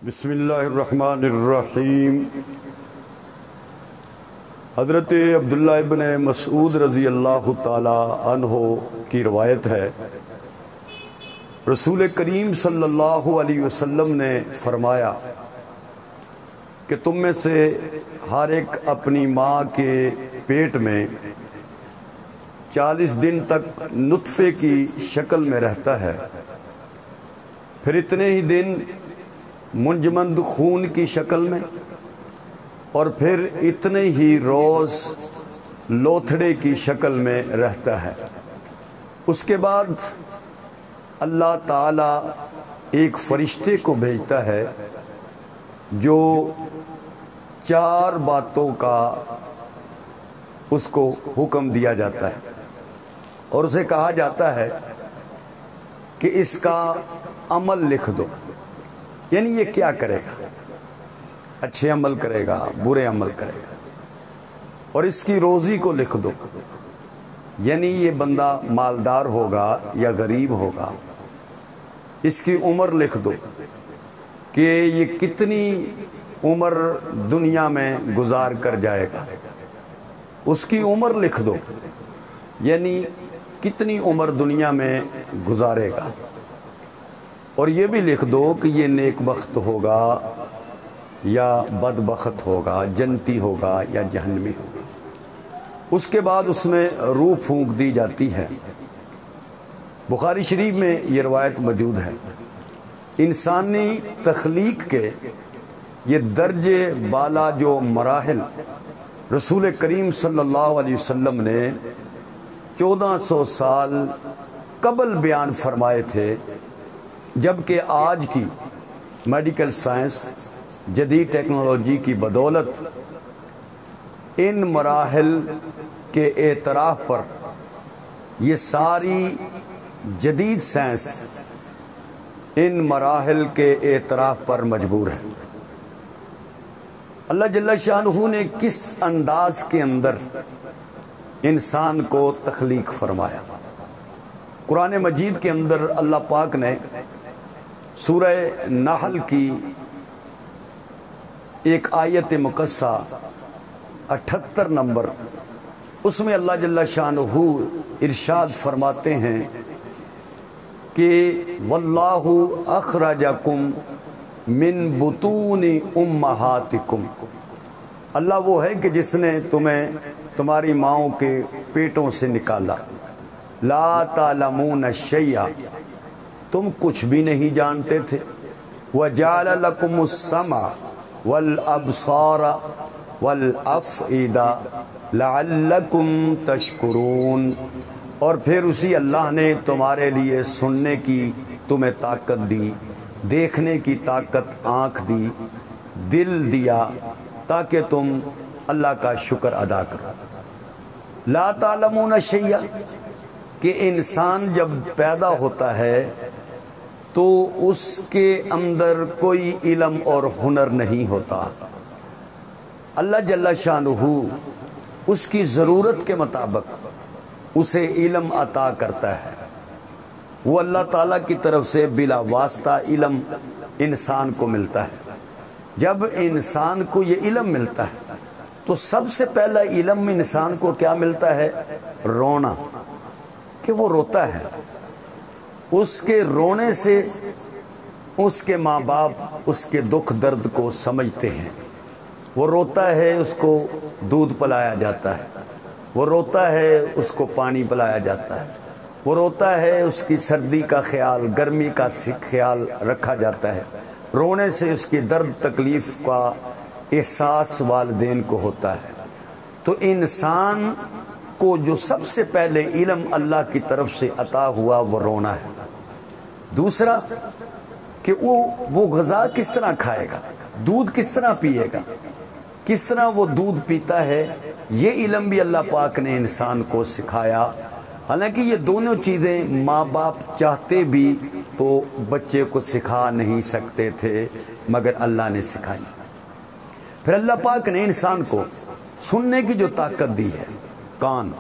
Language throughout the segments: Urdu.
بسم اللہ الرحمن الرحیم۔ حضرت عبداللہ ابن مسعود رضی اللہ تعالی عنہ کی روایت ہے، رسول کریم صلی اللہ علیہ وسلم نے فرمایا کہ تم میں سے ہر ایک اپنی ماں کے پیٹ میں 40 دن تک نطفے کی شکل میں رہتا ہے، پھر اتنے ہی دن منجمد خون کی شکل میں، اور پھر اتنے ہی روز لوتھڑے کی شکل میں رہتا ہے۔ اس کے بعد اللہ تعالیٰ ایک فرشتے کو بھیجتا ہے جو 4 باتوں کا اس کو حکم دیا جاتا ہے، اور اسے کہا جاتا ہے کہ اس کا عمل لکھ دو، یعنی یہ کیا کرے گا، اچھے عمل کرے گا، برے عمل کرے گا، اور اس کی روزی کو لکھ دو، یعنی یہ بندہ مالدار ہوگا یا غریب ہوگا، اس کی عمر لکھ دو کہ یہ کتنی عمر دنیا میں گزار کر جائے گا، اس کی عمر لکھ دو، یعنی کتنی عمر دنیا میں گزارے گا، اور یہ بھی لکھ دو کہ یہ نیک بخت ہوگا یا بدبخت ہوگا، جنتی ہوگا یا جہنمی ہوگا۔ اس کے بعد اس میں روح پھونک دی جاتی ہے۔ بخاری شریف میں یہ روایت موجود ہے۔ انسانی تخلیق کے یہ درجے بالا جو مراحل رسول کریم صلی اللہ علیہ وسلم نے 1400 سال قبل بیان فرمائے تھے، جبکہ آج کی میڈیکل سائنس جدید ٹیکنالوجی کی بدولت ان مراحل کے اعتراف پر یہ ساری جدید سائنس ان مراحل کے اعتراف پر مجبور ہے۔ اللہ جل شانہ نے کس انداز کے اندر انسان کو تخلیق فرمایا؟ قرآن مجید کے اندر اللہ پاک نے سورہ نحل کی ایک آیت مقدسہ 78 نمبر، اس میں اللہ جل شانہ ارشاد فرماتے ہیں کہ واللہ اخرجکم من بطون امہاتکم، اللہ وہ ہے کہ جس نے تمہیں تمہاری ماؤں کے پیٹوں سے نکالا، لا تعلمون شیئا، تم کچھ بھی نہیں جانتے تھے، وَجَعَلَ لَكُمُ السَّمْعَ وَالْأَبْصَارَ وَالْأَفْئِدَةَ لَعَلَّكُمْ تَشْكُرُونَ، اور پھر اسی اللہ نے تمہارے لیے سننے کی تمہیں طاقت دی، دیکھنے کی طاقت آنکھ دی، دل دیا، تاکہ تم اللہ کا شکر ادا کرو۔ لا تعلمون شیئا، کہ انسان جب پیدا ہوتا ہے تو اس کے اندر کوئی علم اور ہنر نہیں ہوتا۔ اللہ جل شانہ اس کی ضرورت کے مطابق اسے علم عطا کرتا ہے۔ وہ اللہ تعالیٰ کی طرف سے بلا واسطہ علم انسان کو ملتا ہے۔ جب انسان کو یہ علم ملتا ہے تو سب سے پہلا علم انسان کو کیا ملتا ہے؟ رونا، کہ وہ روتا ہے۔ اس کے رونے سے اس کے ماں باپ اس کے دکھ درد کو سمجھتے ہیں۔ وہ روتا ہے، اس کو دودھ پلایا جاتا ہے، وہ روتا ہے، اس کو پانی پلایا جاتا ہے، وہ روتا ہے، اس کی سردی کا خیال، گرمی کا خیال رکھا جاتا ہے۔ رونے سے اس کی درد تکلیف کا احساس والدین کو ہوتا ہے۔ تو انسان کو جو سب سے پہلے علم اللہ کی طرف سے عطا ہوا وہ رونا ہے۔ دوسرا کہ وہ غذا کس طرح کھائے گا، دودھ کس طرح پیے گا، کس طرح وہ دودھ پیتا ہے، یہ علم بھی اللہ پاک نے انسان کو سکھایا۔ حالانکہ یہ دونوں چیزیں ماں باپ چاہتے بھی تو بچے کو سکھا نہیں سکتے تھے، مگر اللہ نے سکھائی۔ پھر اللہ پاک نے انسان کو سننے کی جو طاقت دی ہے، کان،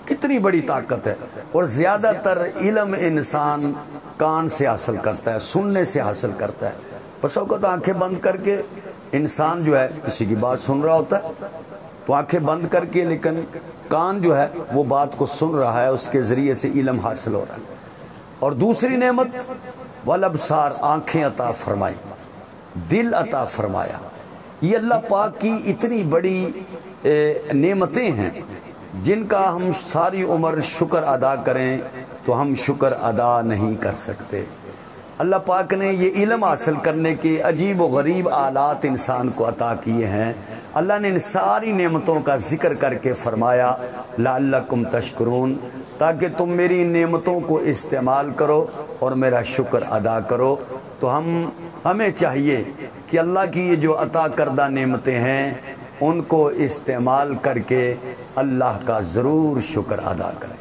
کتنی بڑی طاقت ہے، اور زیادہ تر علم انسان کان سے حاصل کرتا ہے، سننے سے حاصل کرتا ہے۔ بس اوقات آنکھیں بند کر کے انسان جو ہے کسی کی بات سن رہا ہوتا ہے تو آنکھیں بند کر کے، لیکن کان جو ہے وہ بات کو سن رہا ہے، اس کے ذریعے سے علم حاصل ہو رہا ہے۔ اور دوسری نعمت والابصار، آنکھیں عطا فرمائی، دل عطا فرمایا۔ یہ اللہ پاک کی اتنی بڑی نعمتیں ہیں جن کا ہم ساری عمر شکر ادا کریں تو ہم شکر ادا نہیں کر سکتے۔ اللہ پاک نے یہ علم حاصل کرنے کے عجیب و غریب آلات انسان کو عطا کیے ہیں۔ اللہ نے ان ساری نعمتوں کا ذکر کر کے فرمایا لعلکم تشکرون، تاکہ تم میری نعمتوں کو استعمال کرو اور میرا شکر ادا کرو۔ تو ہمیں چاہیے کہ اللہ کی یہ جو عطا کردہ نعمتیں ہیں ان کو استعمال کر کے اللہ کا ضرور شکر ادا کریں۔